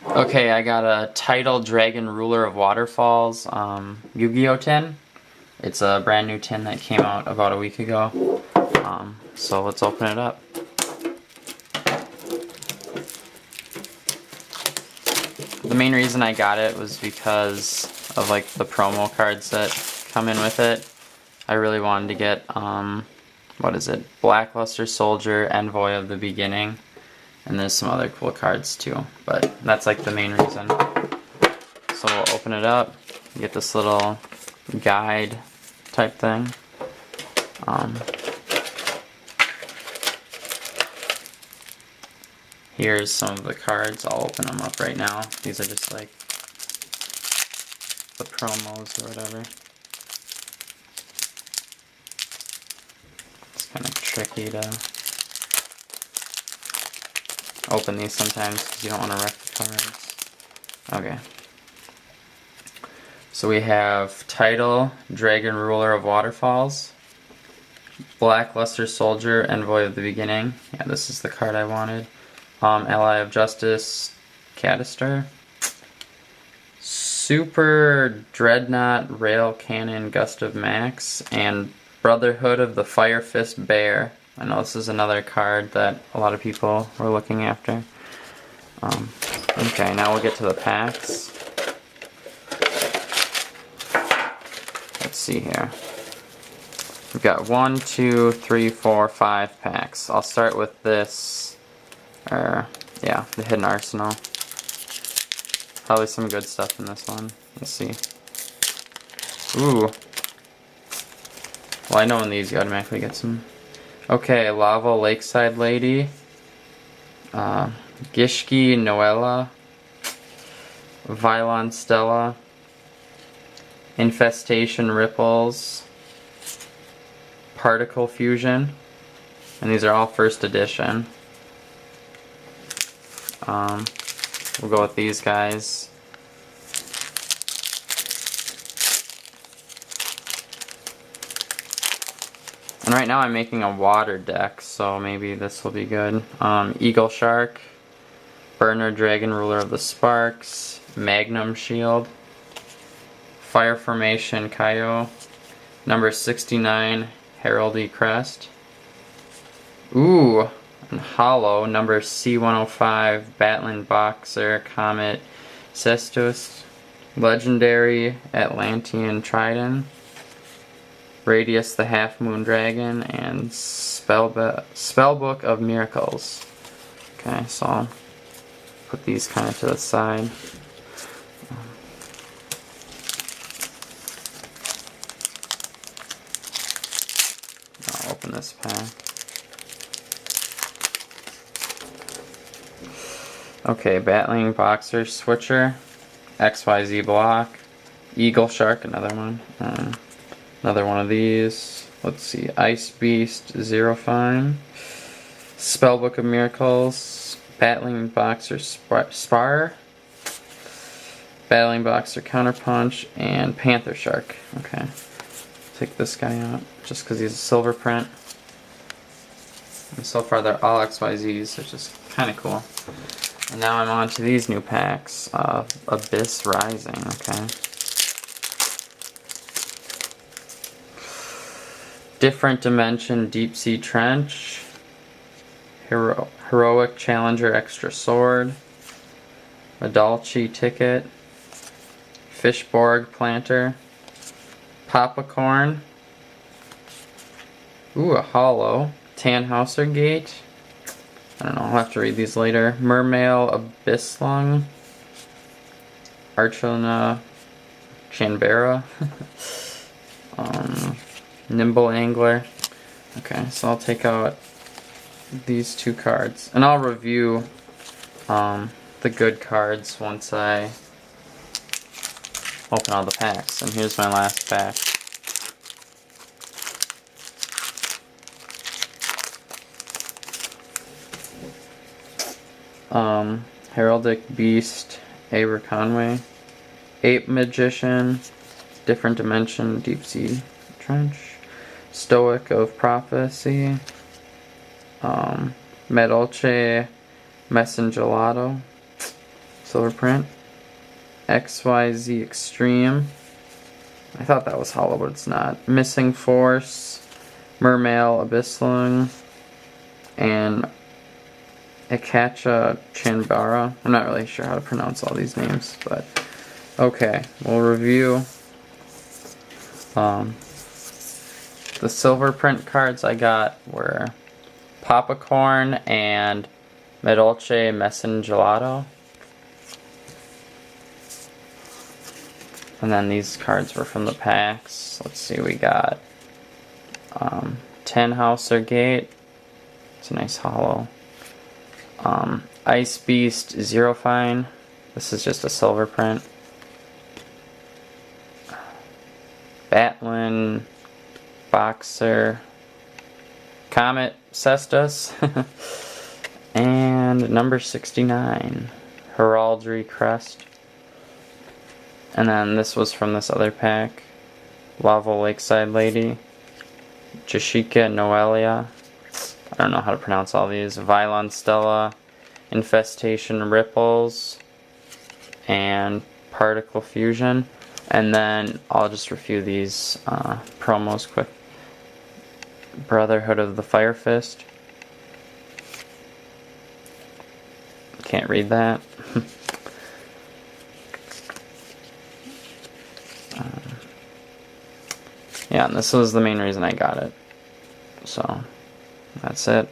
Okay, I got a Tidal Dragon Ruler of Waterfalls YuGiOh tin. It's a brand new tin that came out about a week ago. So let's open it up. The main reason I got it was because of like the promo cards that come in with it. I really wanted to get, what is it? Blackluster Soldier, Envoy of the Beginning. And there's some other cool cards too, but that's like the main reason. So we'll open it up, get this little guide type thing. Here's some of the cards. I'll open them up right now. These are just like the promos or whatever. It's kind of tricky to open these sometimes because you don't want to wreck the cards. Okay. So we have Tidal, Dragon Ruler of Waterfalls, Blackluster Soldier, Envoy of the Beginning. Yeah, this is the card I wanted. Ally of Justice, Cadister. Super Dreadnought, Rail Cannon, Gust of Max, and Brotherhood of the Fire Fist Bear. I know this is another card that a lot of people were looking after. Okay, now we'll get to the packs. Let's see here. We've got 1, 2, 3, 4, 5 packs. I'll start with this, yeah, the Hidden Arsenal. Probably some good stuff in this one. Let's see. Ooh. Well, I know in these you automatically get some. Okay, Lava Lakeside Lady, Gishki Noella, Vylon Stella, Infestation Ripples, Particle Fusion, and these are all first edition. We'll go with these guys. And right now I'm making a water deck, so maybe this will be good. Eagle Shark, Burner Dragon Ruler of the Sparks, Magnum Shield, Fire Formation Kaio, number 69 Heraldry Crest. Ooh, and Hollow, number C105 Battling Boxer Comet Cestus, Legendary Atlantean Trident, Radius the Half Moon Dragon, and Spellbook of Miracles. Okay, so I'll put these kind of to the side. I'll open this pack. Okay, Battling Boxer Switcher, XYZ Block, Eagle Shark, another one. Another one of these. Let's see. Ice Beast, Zero Fine. Spellbook of Miracles. Battling Boxer Spar. Battling Boxer Counterpunch. And Panther Shark. Okay. Take this guy out just because he's a silver print. And so far they're all XYZs, which is kind of cool. And now I'm on to these new packs. Abyss Rising. Okay. Different Dimension Deep Sea Trench, Heroic Challenger Extra Sword, Adalchi Ticket, Fishborg Planter, Popacorn, ooh, a Hollow, Tannhauser Gate, I don't know, I'll have to read these later, Mermail Abysslung, Archona Chanbara, Nimble Angler. Okay, so I'll take out these two cards. And I'll review the good cards once I open all the packs. And here's my last pack. Heraldic Beast, Aber Conway, Ape Magician, Different Dimension, Deep Sea Trench, Stoic of Prophecy, Medolce Messengelato. silver print. XYZ Extreme. I thought that was hollow, but it's not. Missing Force, Mermail, Abyssling, and Akacha Chanbara. I'm not really sure how to pronounce all these names, but okay, we'll review the silver print cards I got were Popacorn and Medolce Messengelato. And then these cards were from the packs. Let's see, we got Tannhauser Gate. It's a nice hollow. Ice Beast Zero Fine. This is just a silver print. Batlin, Boxer, Comet Cestus, and number 69, Heraldry Crest. And then this was from this other pack, Lava Lakeside Lady, Jashika Noelia, I don't know how to pronounce all these, Vylon Stella, Infestation Ripples, and Particle Fusion. And then I'll just review these promos quick. Brotherhood of the Fire Fist. Can't read that. Yeah, and this was the main reason I got it. So, that's it.